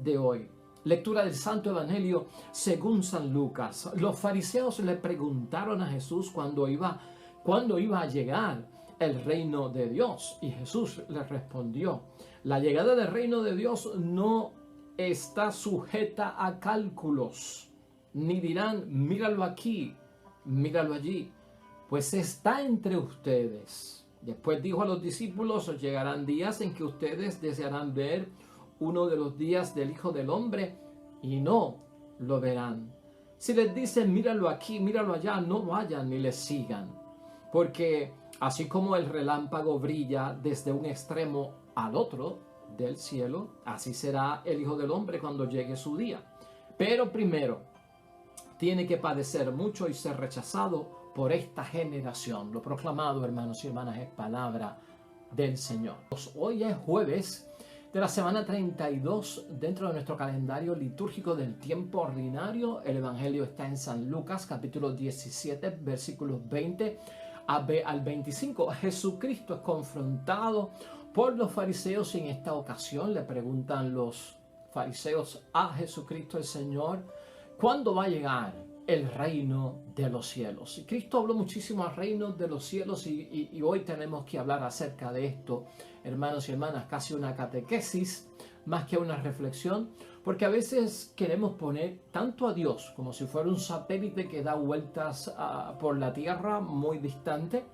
de hoy. Lectura del Santo Evangelio según San Lucas. Los fariseos le preguntaron a Jesús cuándo iba a llegar el reino de Dios. Y Jesús les respondió: la llegada del reino de Dios no está sujeta a cálculos, ni dirán míralo aquí, míralo allí, pues está entre ustedes. Después dijo a los discípulos: llegarán días en que ustedes desearán ver uno de los días del Hijo del Hombre y no lo verán. Si les dicen míralo aquí, míralo allá, no vayan ni les sigan, porque así como el relámpago brilla desde un extremo al otro del cielo, así será el Hijo del Hombre cuando llegue su día. Pero primero tiene que padecer mucho y ser rechazado por esta generación. Lo proclamado, hermanos y hermanas, es palabra del Señor. Hoy es jueves de la semana 32 dentro de nuestro calendario litúrgico del tiempo ordinario. El Evangelio está en San Lucas, capítulo 17, versículos 20 al 25. Jesucristo es confrontado por los fariseos y en esta ocasión le preguntan los fariseos a Jesucristo el Señor: ¿cuándo va a llegar el reino de los cielos? Y Cristo habló muchísimo al reino de los cielos y hoy tenemos que hablar acerca de esto, hermanos y hermanas, casi una catequesis más que una reflexión, porque a veces queremos poner tanto a Dios como si fuera un satélite que da vueltas por la tierra muy distante,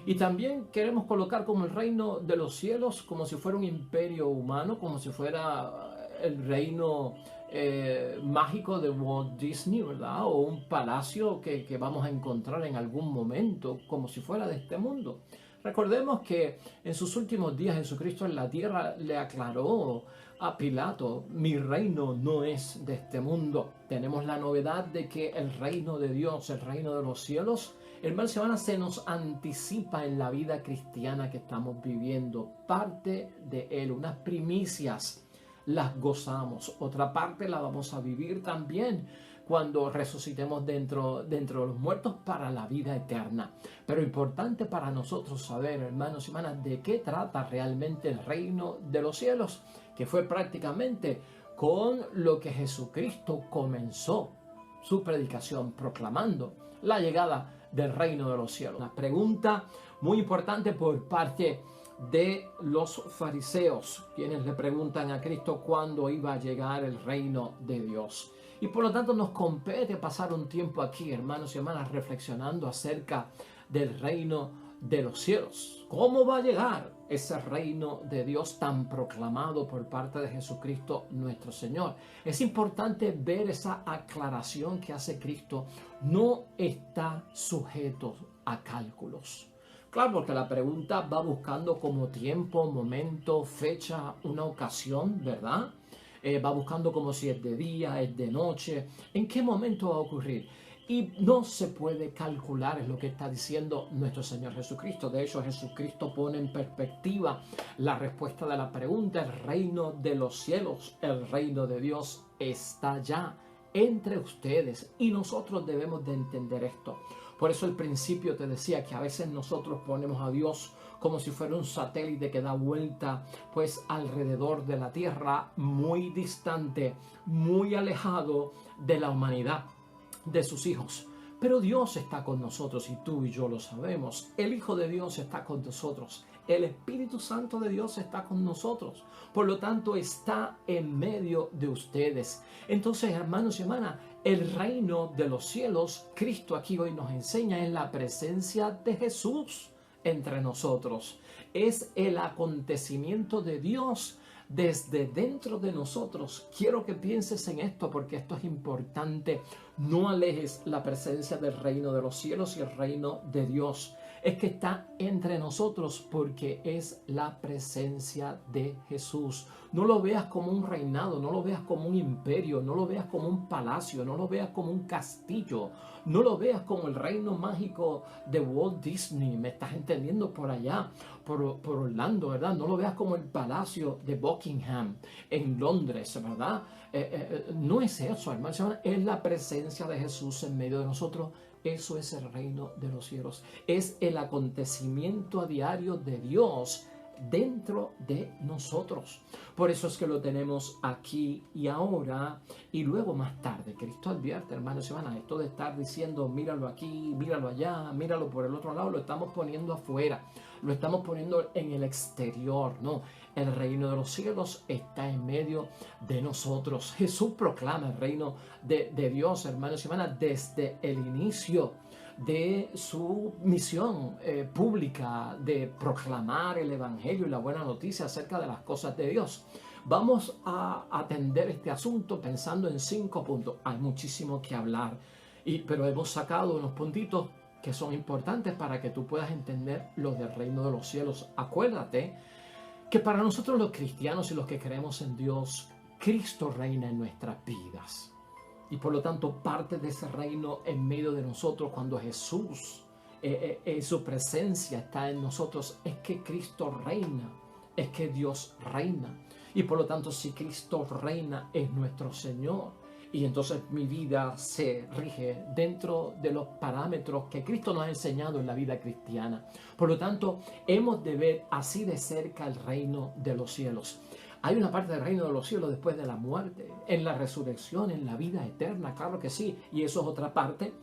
y también queremos colocar como el reino de los cielos como si fuera un imperio humano, como si fuera el reino mágico de Walt Disney, ¿verdad? O un palacio que vamos a encontrar en algún momento, como si fuera de este mundo. Recordemos que en sus últimos días Jesucristo en la tierra le aclaró a Pilato: mi reino no es de este mundo. Tenemos la novedad de que el reino de Dios, el reino de los cielos, hermanos y hermanas, se nos anticipa en la vida cristiana que estamos viviendo. Parte de él, unas primicias las gozamos, otra parte la vamos a vivir también cuando resucitemos dentro de los muertos para la vida eterna. Pero importante para nosotros saber, hermanos y hermanas, de qué trata realmente el reino de los cielos, que fue prácticamente con lo que Jesucristo comenzó su predicación, proclamando la llegada del reino de los cielos. Una pregunta muy importante por parte de los fariseos, quienes le preguntan a Cristo cuándo iba a llegar el reino de Dios. Y por lo tanto nos compete pasar un tiempo aquí, hermanos y hermanas, reflexionando acerca del reino de los cielos. ¿Cómo va a llegar ese reino de Dios tan proclamado por parte de Jesucristo nuestro Señor? Es importante ver esa aclaración que hace Cristo. No está sujeto a cálculos. Claro, porque la pregunta va buscando como tiempo, momento, fecha, una ocasión, ¿verdad? Va buscando como si es de día, es de noche, en qué momento va a ocurrir. Y no se puede calcular, es lo que está diciendo nuestro Señor Jesucristo. De hecho, Jesucristo pone en perspectiva la respuesta de la pregunta. El reino de los cielos, el reino de Dios está ya entre ustedes y nosotros debemos de entender esto. Por eso al principio te decía que a veces nosotros ponemos a Dios como si fuera un satélite que da vuelta pues alrededor de la tierra, muy distante, muy alejado de la humanidad, de sus hijos. Pero Dios está con nosotros y tú y yo lo sabemos. El Hijo de Dios está con nosotros. El Espíritu Santo de Dios está con nosotros. Por lo tanto, está en medio de ustedes. Entonces, hermanos y hermanas, el reino de los cielos, Cristo aquí hoy nos enseña, es la presencia de Jesús entre nosotros. Es el acontecimiento de Dios desde dentro de nosotros. Quiero que pienses en esto porque esto es importante. No alejes la presencia del reino de los cielos y el reino de Dios. Es que está entre nosotros porque es la presencia de Jesús. No lo veas como un reinado, no lo veas como un imperio, no lo veas como un palacio, no lo veas como un castillo, no lo veas como el reino mágico de Walt Disney, ¿me estás entendiendo? Por allá, por Orlando, ¿verdad? No lo veas como el palacio de Buckingham en Londres, ¿verdad? No es eso, hermanos, es la presencia de Jesús en medio de nosotros. Eso es el reino de los cielos. Es el acontecimiento a diario de Dios dentro de nosotros. Por eso es que lo tenemos aquí y ahora y luego más tarde. Cristo advierte, hermanos y hermanas, esto de estar diciendo míralo aquí, míralo allá, míralo por el otro lado, lo estamos poniendo afuera, lo estamos poniendo en el exterior, ¿no? El reino de los cielos está en medio de nosotros. Jesús proclama el reino de Dios, hermanos y hermanas, desde el inicio de su misión pública de proclamar el evangelio y la buena noticia acerca de las cosas de Dios. Vamos a atender este asunto pensando en 5 puntos. Hay muchísimo que hablar, pero hemos sacado unos puntitos que son importantes para que tú puedas entender lo del reino de los cielos. Acuérdate que para nosotros los cristianos y los que creemos en Dios, Cristo reina en nuestras vidas. Y por lo tanto, parte de ese reino en medio de nosotros, cuando Jesús, su presencia está en nosotros, es que Cristo reina, es que Dios reina. Y por lo tanto, si Cristo reina, es nuestro Señor. Y entonces mi vida se rige dentro de los parámetros que Cristo nos ha enseñado en la vida cristiana. Por lo tanto, hemos de ver así de cerca el reino de los cielos. Hay una parte del reino de los cielos después de la muerte, en la resurrección, en la vida eterna, claro que sí. Y eso es otra parte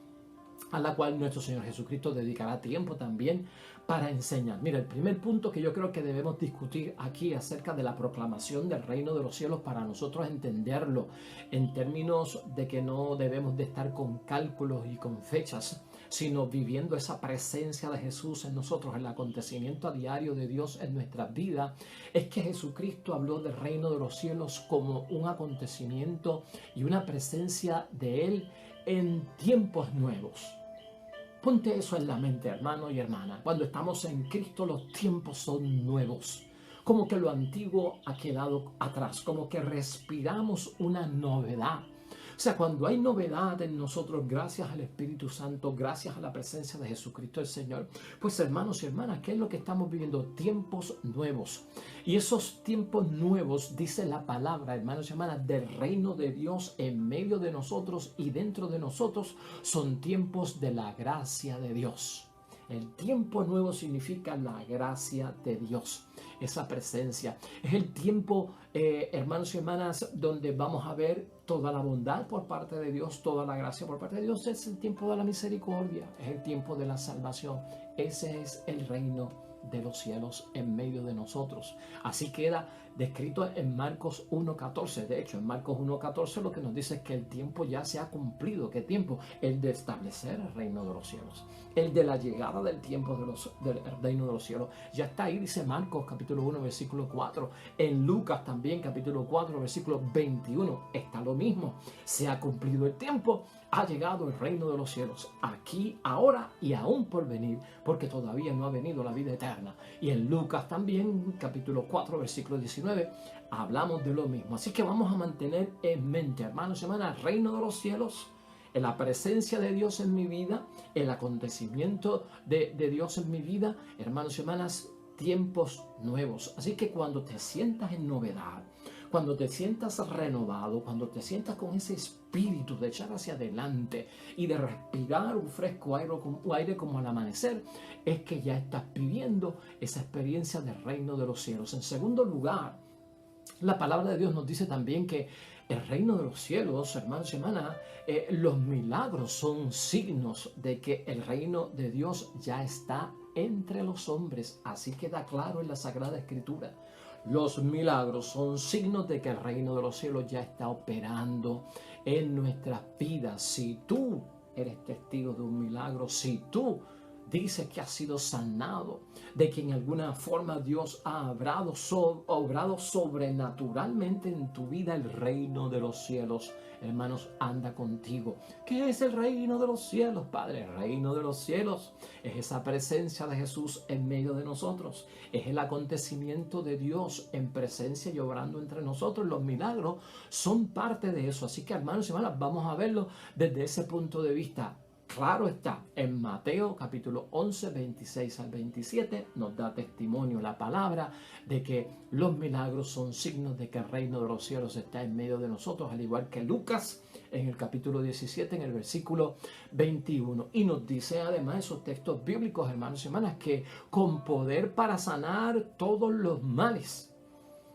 a la cual nuestro Señor Jesucristo dedicará tiempo también para enseñar. Mira, el primer punto que yo creo que debemos discutir aquí acerca de la proclamación del reino de los cielos para nosotros entenderlo en términos de que no debemos de estar con cálculos y con fechas, sino viviendo esa presencia de Jesús en nosotros, el acontecimiento a diario de Dios en nuestras vidas, es que Jesucristo habló del reino de los cielos como un acontecimiento y una presencia de Él en tiempos nuevos. Ponte eso en la mente, hermano y hermana. Cuando estamos en Cristo, los tiempos son nuevos. Como que lo antiguo ha quedado atrás, como que respiramos una novedad. O sea, cuando hay novedad en nosotros, gracias al Espíritu Santo, gracias a la presencia de Jesucristo el Señor, pues hermanos y hermanas, ¿qué es lo que estamos viviendo? Tiempos nuevos. Y esos tiempos nuevos, dice la palabra, hermanos y hermanas, del reino de Dios en medio de nosotros y dentro de nosotros, son tiempos de la gracia de Dios. El tiempo nuevo significa la gracia de Dios, esa presencia. Es el tiempo, hermanos y hermanas, donde vamos a ver toda la bondad por parte de Dios, toda la gracia por parte de Dios. Es el tiempo de la misericordia, es el tiempo de la salvación. Ese es el reino de los cielos en medio de nosotros. Así queda descrito en Marcos 1.14. De hecho, en Marcos 1.14 lo que nos dice es que el tiempo ya se ha cumplido. ¿Qué tiempo? El de establecer el reino de los cielos. El de la llegada del tiempo del reino de los cielos. Ya está ahí, dice Marcos capítulo 1, versículo 4. En Lucas también capítulo 4, versículo 21. Está lo mismo. Se ha cumplido el tiempo. Ha llegado el reino de los cielos. Aquí, ahora y aún por venir. Porque todavía no ha venido la vida eterna. Y en Lucas también capítulo 4, versículo 19. Hablamos de lo mismo. Así que vamos a mantener en mente, hermanos y hermanas, el reino de los cielos, en la presencia de Dios en mi vida, el acontecimiento de Dios en mi vida, hermanos y hermanas, tiempos nuevos. Así que cuando te sientas en novedad, cuando te sientas renovado, cuando te sientas con ese espíritu de echar hacia adelante y de respirar un fresco aire como al amanecer, es que ya estás viviendo esa experiencia del reino de los cielos. En segundo lugar, la palabra de Dios nos dice también que el reino de los cielos, hermanos y hermanas, los milagros son signos de que el reino de Dios ya está entre los hombres. Así queda claro en la Sagrada Escritura. Los milagros son signos de que el reino de los cielos ya está operando en nuestras vidas. Si tú eres testigo de un milagro, si tú dices que has sido sanado, de que en alguna forma Dios ha obrado sobrenaturalmente en tu vida, el reino de los cielos, hermanos, anda contigo. ¿Qué es el reino de los cielos, Padre? El reino de los cielos es esa presencia de Jesús en medio de nosotros. Es el acontecimiento de Dios en presencia y obrando entre nosotros. Los milagros son parte de eso. Así que, hermanos y hermanas, vamos a verlo desde ese punto de vista. Claro está, en Mateo capítulo 11, 26 al 27 nos da testimonio la palabra de que los milagros son signos de que el reino de los cielos está en medio de nosotros, al igual que Lucas en el capítulo 17, en el versículo 21. Y nos dice además esos textos bíblicos, hermanos y hermanas, que con poder para sanar todos los males.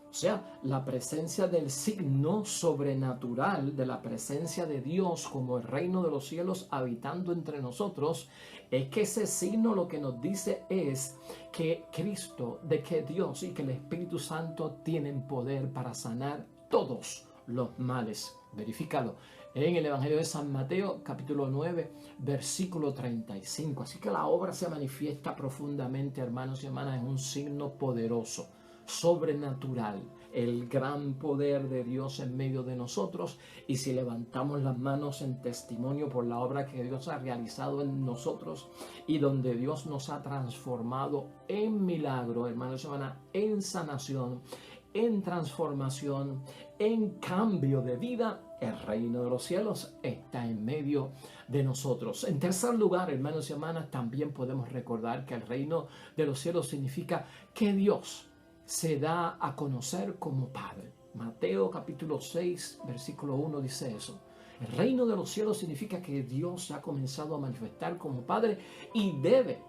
O sea, la presencia del signo sobrenatural, de la presencia de Dios como el reino de los cielos habitando entre nosotros, es que ese signo lo que nos dice es que Cristo, de que Dios y que el Espíritu Santo tienen poder para sanar todos los males. Verifícalo en el Evangelio de San Mateo, capítulo 9, versículo 35. Así que la obra se manifiesta profundamente, hermanos y hermanas, en un signo poderoso, sobrenatural, el gran poder de Dios en medio de nosotros. Y si levantamos las manos en testimonio por la obra que Dios ha realizado en nosotros y donde Dios nos ha transformado en milagro, hermanos y hermanas, en sanación, en transformación, en cambio de vida, el reino de los cielos está en medio de nosotros. En tercer lugar, hermanos y hermanas, también podemos recordar que el reino de los cielos significa que Dios se da a conocer como Padre. Mateo capítulo 6, versículo 1 dice eso. El reino de los cielos significa que Dios se ha comenzado a manifestar como Padre y debe,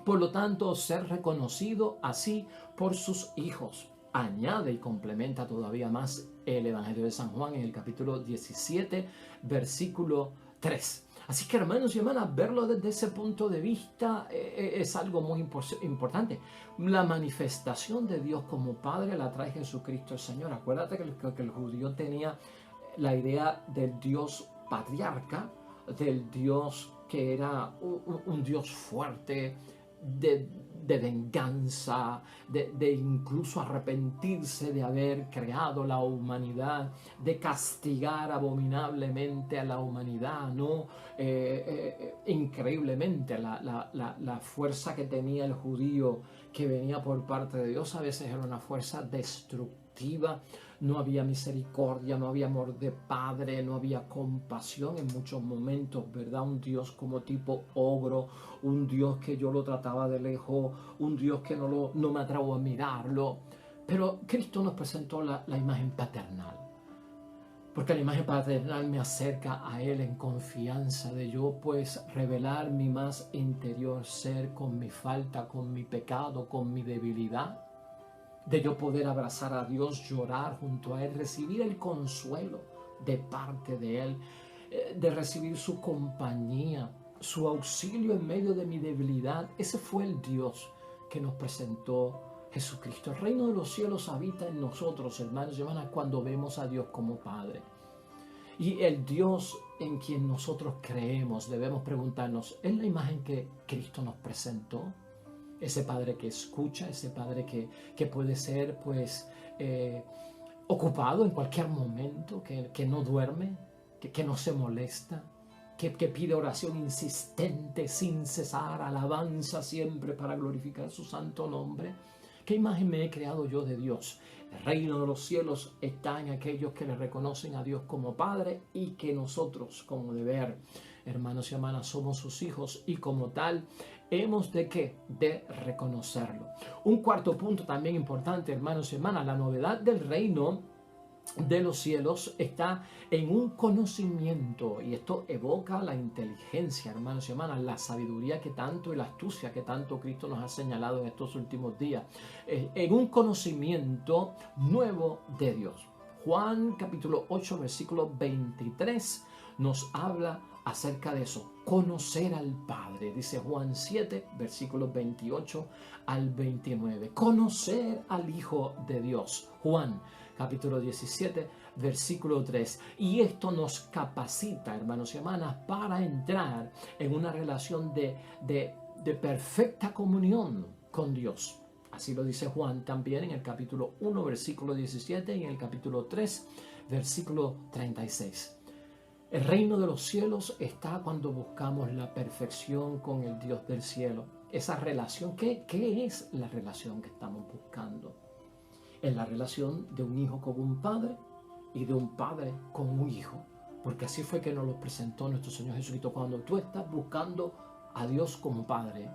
por lo tanto, ser reconocido así por sus hijos. Añade y complementa todavía más el Evangelio de San Juan en el capítulo 17, versículo 3. Así que, hermanos y hermanas, verlo desde ese punto de vista es algo muy importante. La manifestación de Dios como Padre la trae Jesucristo el Señor. Acuérdate que el judío tenía la idea del Dios patriarca, del Dios que era un Dios fuerte, de venganza, de incluso arrepentirse de haber creado la humanidad, de castigar abominablemente a la humanidad, ¿no? Increíblemente la fuerza que tenía el judío que venía por parte de Dios a veces era una fuerza destructiva. No había misericordia, no había amor de padre, no había compasión en muchos momentos, ¿verdad? Un Dios como tipo ogro, un Dios que yo lo trataba de lejos, un Dios que no me atrevo a mirarlo. Pero Cristo nos presentó la imagen paternal, porque la imagen paternal me acerca a Él en confianza de yo pues revelar mi más interior ser con mi falta, con mi pecado, con mi debilidad, de yo poder abrazar a Dios, llorar junto a Él, recibir el consuelo de parte de Él, de recibir su compañía, su auxilio en medio de mi debilidad. Ese fue el Dios que nos presentó Jesucristo. El reino de los cielos habita en nosotros, hermanos y hermanas, cuando vemos a Dios como Padre. Y el Dios en quien nosotros creemos, debemos preguntarnos, ¿es la imagen que Cristo nos presentó? Ese Padre que escucha, ese Padre que puede ser pues ocupado en cualquier momento, que no duerme, que no se molesta, que pide oración insistente sin cesar, alabanza siempre para glorificar su santo nombre. ¿Qué imagen me he creado yo de Dios? El reino de los cielos está en aquellos que le reconocen a Dios como Padre y que nosotros como deber, hermanos y hermanas, somos sus hijos y como tal hemos de ¿qué? De reconocerlo. Un cuarto punto también importante, hermanos y hermanas, la novedad del reino de los cielos está en un conocimiento, y esto evoca la inteligencia, hermanos y hermanas, la sabiduría que tanto y la astucia que tanto Cristo nos ha señalado en estos últimos días, en un conocimiento nuevo de Dios. Juan capítulo 8 versículo 23 nos habla acerca de eso, conocer al Padre, dice Juan 7 versículos 28 al 29, conocer al Hijo de Dios, Juan capítulo 17, versículo 3. Y esto nos capacita, hermanos y hermanas, para entrar en una relación de perfecta comunión con Dios. Así lo dice Juan también en el capítulo 1, versículo 17 y en el capítulo 3, versículo 36. El reino de los cielos está cuando buscamos la perfección con el Dios del cielo. Esa relación, ¿qué es la relación que estamos buscando? Es la relación de un hijo con un padre y de un padre con un hijo. Porque así fue que nos lo presentó nuestro Señor Jesucristo. Cuando tú estás buscando a Dios como padre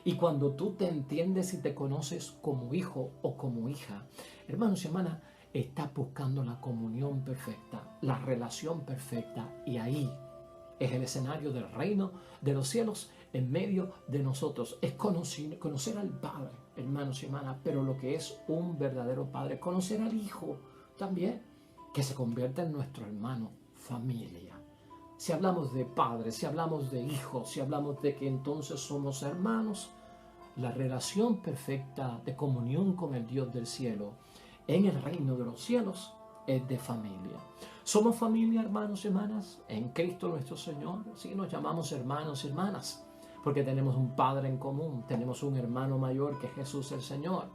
y cuando tú te entiendes y te conoces como hijo o como hija, hermanos y hermanas, está buscando la comunión perfecta, la relación perfecta, y ahí es el escenario del reino de los cielos en medio de nosotros. Es conocer al Padre, hermanos y hermanas, pero lo que es un verdadero Padre, conocer al Hijo también, que se convierte en nuestro hermano, familia. Si hablamos de Padre, si hablamos de Hijo, si hablamos de que entonces somos hermanos, la relación perfecta de comunión con el Dios del cielo en el reino de los cielos es de familia. Somos familia, hermanos y hermanas, en Cristo nuestro Señor. Sí, nos llamamos hermanos y hermanas, porque tenemos un Padre en común, tenemos un hermano mayor que es Jesús el Señor.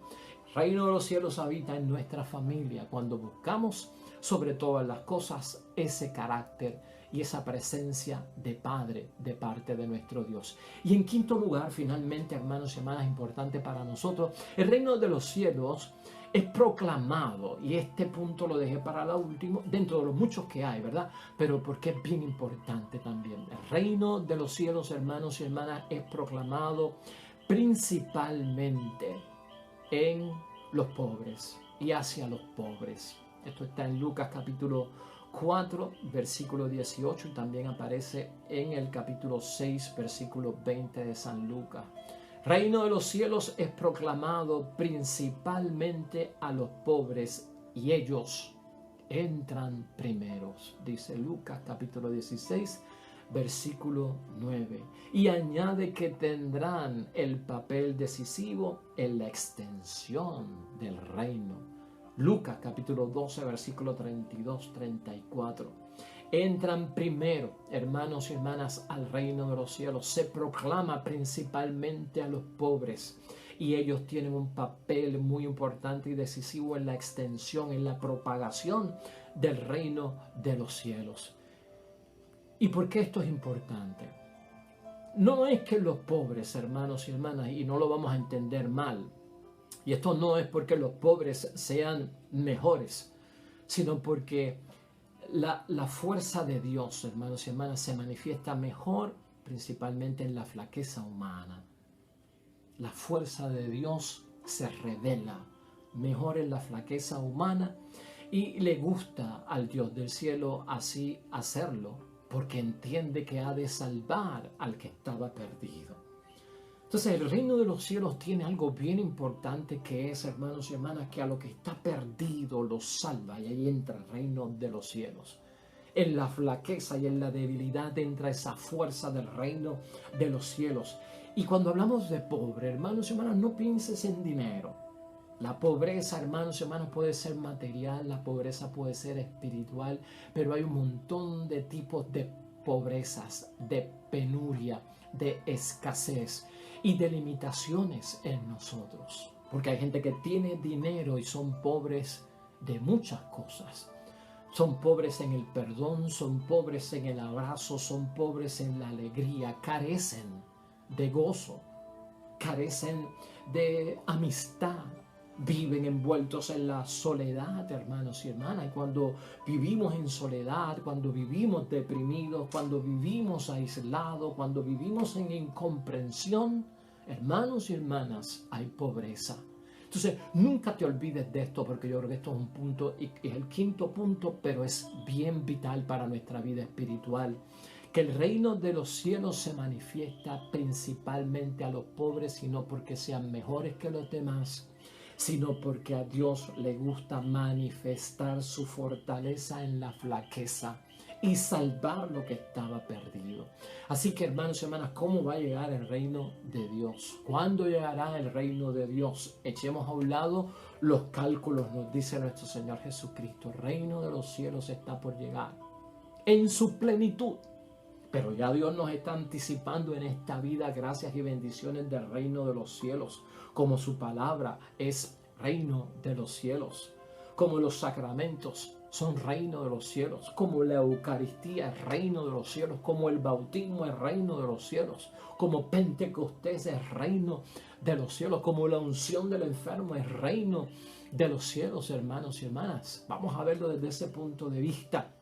El reino de los cielos habita en nuestra familia cuando buscamos sobre todas las cosas ese carácter y esa presencia de Padre de parte de nuestro Dios. Y en quinto lugar, finalmente, hermanos y hermanas, importante para nosotros, el reino de los cielos es proclamado, y este punto lo dejé para la última, dentro de los muchos que hay, ¿verdad? Pero porque es bien importante también. El reino de los cielos, hermanos y hermanas, es proclamado principalmente en los pobres y hacia los pobres. Esto está en Lucas capítulo 4, versículo 18, y también aparece en el capítulo 6, versículo 20 de San Lucas. Reino de los cielos es proclamado principalmente a los pobres, y ellos entran primeros, dice Lucas capítulo 16, versículo 9. Y añade que tendrán el papel decisivo en la extensión del reino. Lucas capítulo 12, versículo 32-34. Entran primero, hermanos y hermanas, al reino de los cielos. Se proclama principalmente a los pobres, y ellos tienen un papel muy importante y decisivo en la extensión, en la propagación del reino de los cielos. ¿Y por qué esto es importante? No es que los pobres, hermanos y hermanas, y no lo vamos a entender mal, y esto no es porque los pobres sean mejores, sino porque la fuerza de Dios, hermanos y hermanas, se manifiesta mejor principalmente en la flaqueza humana. La fuerza de Dios se revela mejor en la flaqueza humana, y le gusta al Dios del cielo así hacerlo, porque entiende que ha de salvar al que estaba perdido. Entonces el reino de los cielos tiene algo bien importante, que es, hermanos y hermanas, que a lo que está perdido lo salva, y ahí entra el reino de los cielos. En la flaqueza y en la debilidad entra esa fuerza del reino de los cielos. Y cuando hablamos de pobre, hermanos y hermanas, no pienses en dinero. La pobreza, hermanos y hermanas, puede ser material, la pobreza puede ser espiritual, pero hay un montón de tipos de pobrezas, de penuria, de escasez y de limitaciones en nosotros. Porque hay gente que tiene dinero y son pobres de muchas cosas. Son pobres en el perdón, son pobres en el abrazo, son pobres en la alegría, carecen de gozo, carecen de amistad, viven envueltos en la soledad, hermanos y hermanas. Y cuando vivimos en soledad, cuando vivimos deprimidos, cuando vivimos aislados, cuando vivimos en incomprensión, hermanos y hermanas, hay pobreza. Entonces, nunca te olvides de esto, porque yo creo que esto es un punto, y es el quinto punto, pero es bien vital para nuestra vida espiritual. Que el reino de los cielos se manifiesta principalmente a los pobres, y no porque sean mejores que los demás, sino porque a Dios le gusta manifestar su fortaleza en la flaqueza y salvar lo que estaba perdido. Así que, hermanos y hermanas, ¿cómo va a llegar el reino de Dios? ¿Cuándo llegará el reino de Dios? Echemos a un lado los cálculos, nos dice nuestro Señor Jesucristo. El reino de los cielos está por llegar en su plenitud. Pero ya Dios nos está anticipando en esta vida gracias y bendiciones del reino de los cielos, como su palabra es reino de los cielos, como los sacramentos son reino de los cielos, como la Eucaristía es reino de los cielos, como el bautismo es reino de los cielos, como Pentecostés es reino de los cielos, como la unción del enfermo es reino de los cielos, hermanos y hermanas. Vamos a verlo desde ese punto de vista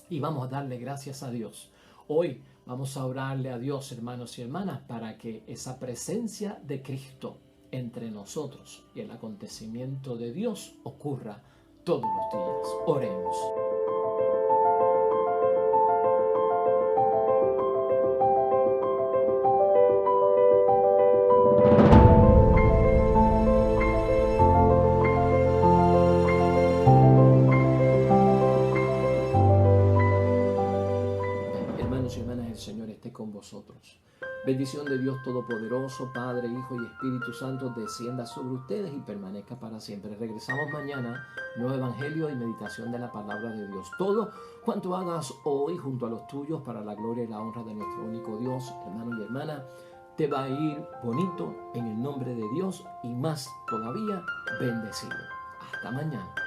y vamos a darle gracias a Dios. Hoy vamos a orarle a Dios, hermanos y hermanas, para que esa presencia de Cristo entre nosotros y el acontecimiento de Dios ocurra todos los días. Oremos. Hermanos y hermanas, el Señor esté con vosotros. Bendición de Dios Todopoderoso, Padre, Hijo y Espíritu Santo, descienda sobre ustedes y permanezca para siempre. Regresamos mañana, nuevo Evangelio y meditación de la palabra de Dios. Todo cuanto hagas hoy junto a los tuyos para la gloria y la honra de nuestro único Dios, hermano y hermana, te va a ir bonito en el nombre de Dios y más todavía bendecido. Hasta mañana.